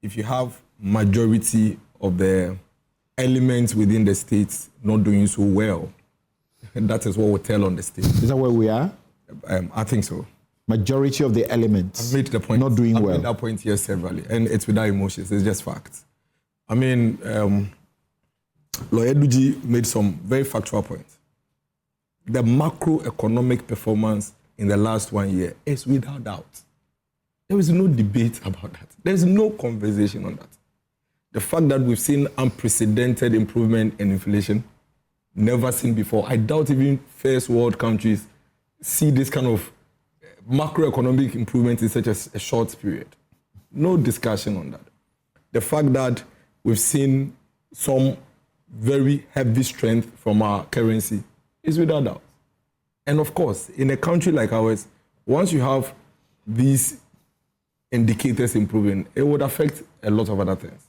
if you have majority of the elements within the states not doing so well, that is what we tell on the state. Is that where we are? I think so. Majority of the elements I've made the point, not doing well. I've made that point here severally, and it's without emotions, it's just facts. I mean, Lawyer Duji made some very factual points. The macroeconomic performance in the last 1 year is without doubt. There is no debate about that. There is no conversation on that. The fact that we've seen unprecedented improvement in inflation, never seen before. I doubt even first world countries see this kind of macroeconomic improvement in such a short period. No discussion on that. The fact that we've seen some very heavy strength from our currency is without doubt. And of course, in a country like ours, once you have these indicators improving, it would affect a lot of other things.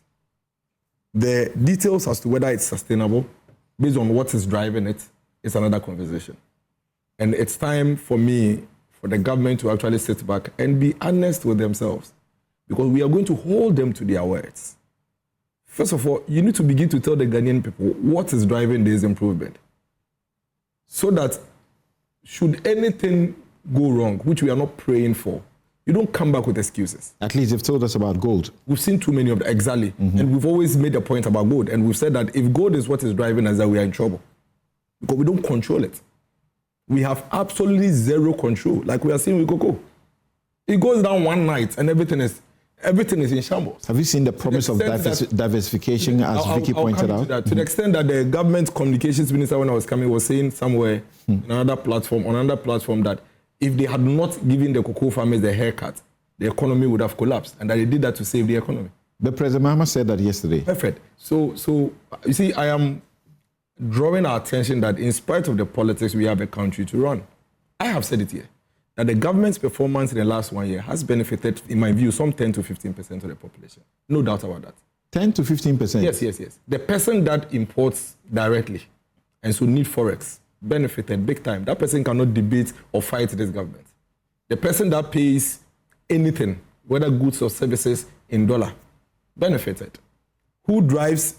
The details as to whether it's sustainable, based on what is driving it, is another conversation. And it's time for me, for the government to actually sit back and be honest with themselves, because we are going to hold them to their words. First of all, you need to begin to tell the Ghanaian people what is driving this improvement, so that should anything go wrong, which we are not praying for, you don't come back with excuses. At least you've told us about gold. We've seen too many of them, exactly. And we've always made a point about gold. And we've said that if gold is what is driving us, that we are in trouble. Because we don't control it. We have absolutely zero control, like we are seeing with cocoa. It goes down one night and everything is in shambles. Have you seen the promise of diversification, as Vicky pointed out? To the extent that the government communications minister, when I was coming, was saying somewhere on another platform, that if they had not given the cocoa farmers the haircut, the economy would have collapsed, and that they did that to save the economy. The President Mahama said that yesterday. Perfect. So you see, I am drawing our attention that in spite of the politics, we have a country to run. I have said it here, that the government's performance in the last 1 year has benefited, in my view, some 10 to 15% of the population. No doubt about that. 10 to 15%? Yes. The person that imports directly and so need forex benefited big time. That person cannot debate or fight this government. The person that pays anything, whether goods or services, in dollar, benefited. Who drives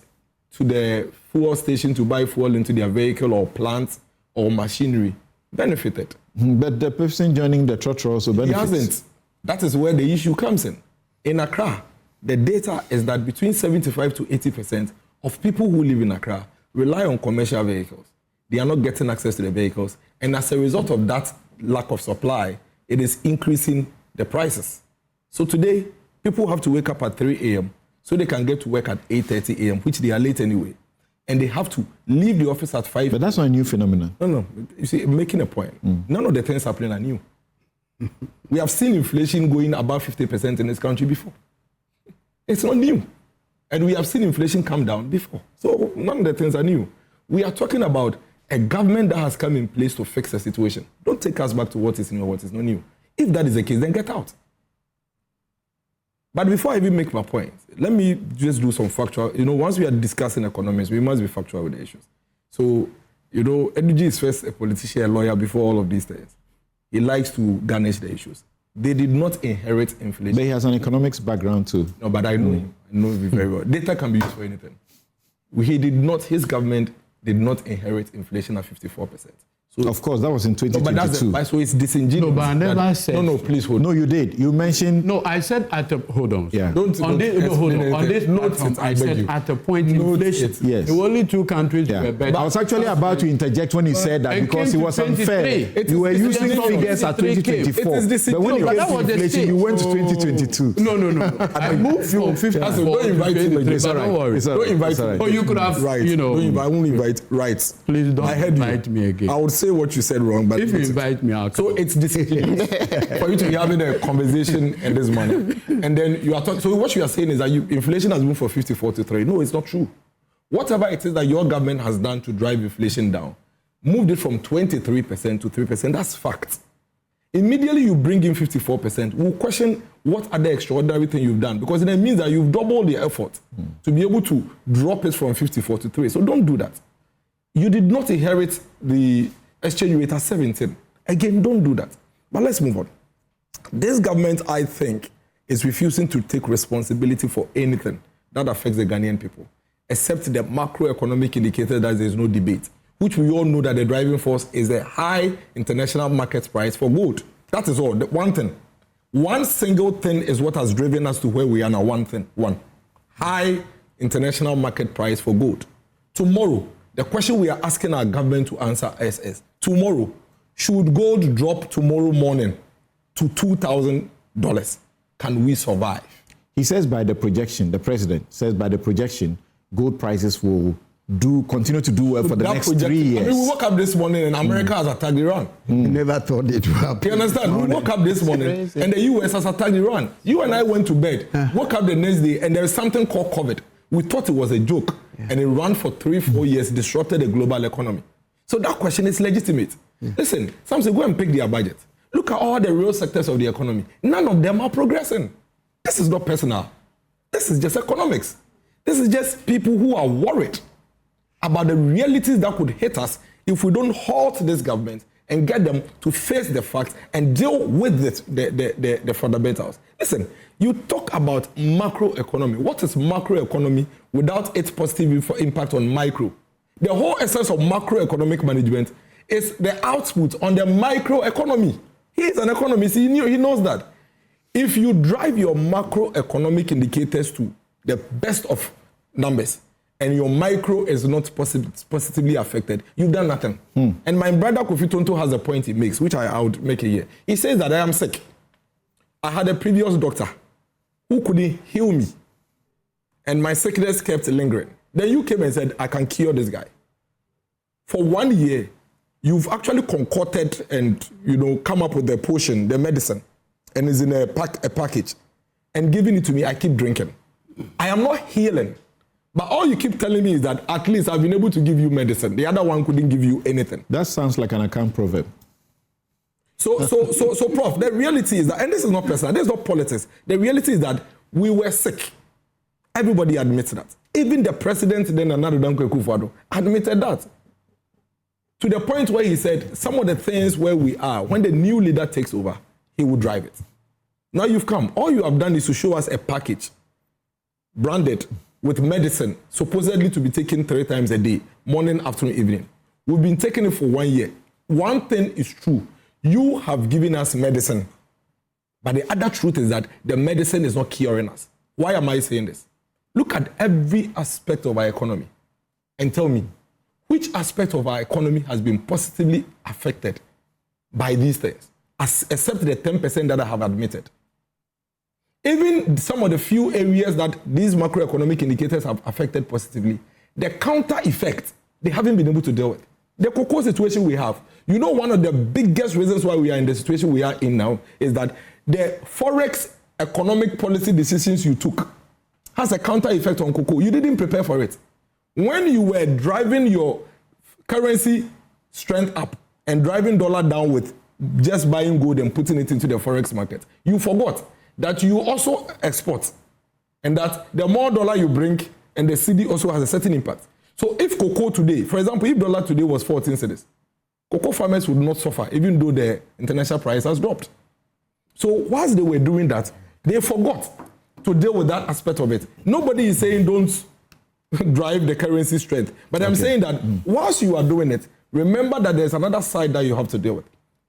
to the fuel station to buy fuel into their vehicle or plant or machinery, benefited. But the person joining the trotro also benefits. He hasn't. That is where the issue comes in. In Accra, the data is that between 75 to 80% of people who live in Accra rely on commercial vehicles. They are not getting access to the vehicles. And as a result of that lack of supply, it is increasing the prices. So today, people have to wake up at 3 a.m. so they can get to work at 8:30 a.m., which they are late anyway. And they have to leave the office at 5. But that's not a new phenomenon. No. You see, making a point. None of the things happening are new. We have seen inflation going above 50% in this country before. It's not new. And we have seen inflation come down before. So none of the things are new. We are talking about a government that has come in place to fix the situation. Don't take us back to what is new or what is not new. If that is the case, then get out. But before I even make my point, let me just do some factual. Once we are discussing economics, we must be factual with the issues. So, Eduji is first a politician, a lawyer before all of these things. He likes to garnish the issues. They did not inherit inflation. But he has an economics background too. No, but I know him. I know him very well. Data can be used for anything. His government did not inherit inflation at 54%. So, of course, that was in 2022. No, but so it's disingenuous. No, but I never said. No, please hold. No, you did. You mentioned. No, I said hold on. Yeah. On this platform, I said at a point inflation. Yes. The only two countries were better. I was actually about to interject when you said that because it was unfair. You were using figures at 2024. But when it came to inflation, you went to 2022. No. I moved from 54 don't invite to 23, but don't worry. Don't invite me. Oh, you could have, I won't invite rights. Please don't invite me again. I would say what you said wrong, but if you invite me, I'll come. So it's disingenuous for you to be having a conversation in this manner, and then you are talking. So what you are saying is that inflation has moved from 54 to 3. No, it's not true. Whatever it is that your government has done to drive inflation down, moved it from 23% to 3%. That's fact. Immediately you bring in 54%, we'll question what other extraordinary thing you've done, because it means that you've doubled the effort to be able to drop it from 54 to 3. So don't do that. You did not inherit the exchange rate at 17. Again, don't do that. But let's move on. This government, I think, is refusing to take responsibility for anything that affects the Ghanaian people, except the macroeconomic indicator that there is no debate, which we all know that the driving force is the high international market price for gold. That is all. One thing. One single thing is what has driven us to where we are now. One thing. One. High international market price for gold. Tomorrow, the question we are asking our government to answer is tomorrow, should gold drop tomorrow morning to $2,000? Can we survive? He says by the projection, the president says by the projection, gold prices will continue to do well for the next 3 years. I mean, we woke up this morning and America has attacked Iran. Never thought it would happen. You understand? We woke up this morning and the US has attacked Iran. You and I went to bed, woke up the next day, and there is something called COVID. We thought it was a joke, and it ran for 3-4 years, disrupted the global economy. So that question is legitimate. Listen, some say go and pick their budget. Look at all the real sectors of the economy. None of them are progressing. This is not personal. This is just economics. This is just people who are worried about the realities that could hit us if we don't halt this government and get them to face the facts and deal with the fundamentals. Listen, you talk about macroeconomy. What is macroeconomy without its positive impact on micro? The whole essence of macroeconomic management is the output on the microeconomy. He is an economist. He knows that. If you drive your macroeconomic indicators to the best of numbers, and your micro is not positively affected, you've done nothing. And my brother Kofi Tonto has a point he makes, which I would make it here. He says that I am sick. I had a previous doctor who couldn't heal me, and my sickness kept lingering. Then you came and said, I can cure this guy. For 1 year, you've actually concocted and come up with the potion, the medicine, and it's in a package, and giving it to me. I keep drinking. I am not healing. But all you keep telling me is that at least I've been able to give you medicine. The other one couldn't give you anything. That sounds like an account proverb. So, Prof, the reality is that, and this is not personal, this is not politics. The reality is that we were sick. Everybody admits that. Even the president, then another Danko Akufo-Addo, admitted that. To the point where he said, some of the things where we are, when the new leader takes over, he will drive it. Now you've come. All you have done is to show us a package, branded, with medicine, supposedly to be taken 3 times a day, morning, afternoon, evening. We've been taking it for 1 year. One thing is true. You have given us medicine. But the other truth is that the medicine is not curing us. Why am I saying this? Look at every aspect of our economy and tell me, which aspect of our economy has been positively affected by these things, except the 10% that I have admitted? Even some of the few areas that these macroeconomic indicators have affected positively, the counter effect, they haven't been able to deal with. The cocoa situation we have, one of the biggest reasons why we are in the situation we are in now is that the forex economic policy decisions you took has a counter effect on cocoa. You didn't prepare for it. When you were driving your currency strength up and driving dollar down with just buying gold and putting it into the forex market, you forgot that you also export, and that the more dollar you bring, and the CD also has a certain impact. So if cocoa today, for example, if dollar today was 14 cedis, cocoa farmers would not suffer, even though the international price has dropped. So whilst they were doing that, they forgot to deal with that aspect of it. Nobody is saying don't drive the currency strength, but I'm saying that whilst you are doing it, remember that there's another side that you have to deal with.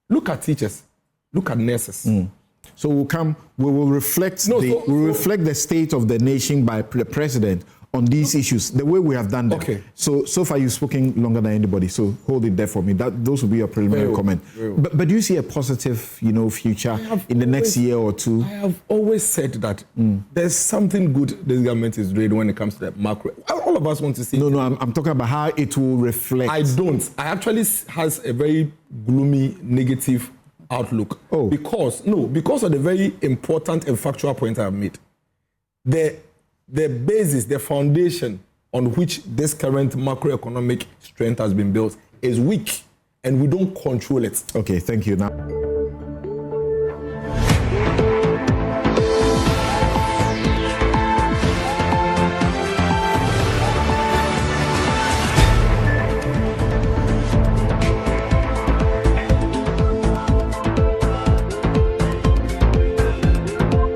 Look at teachers, look at nurses. So we will reflect the state of the nation by the president on these issues, the way we have done them. Okay. So far you've spoken longer than anybody, so hold it there for me. Those will be your preliminary comment. But do you see a positive, future in the next year or two? I have always said that there's something good this government is doing when it comes to the macro. All of us want to see. No, I'm talking about how it will reflect. I don't. I actually has a very gloomy, negative outlook. Because of the very important and factual point I have made. The basis, the foundation on which this current macroeconomic strength has been built is weak, and we don't control it. Okay, thank you. Now.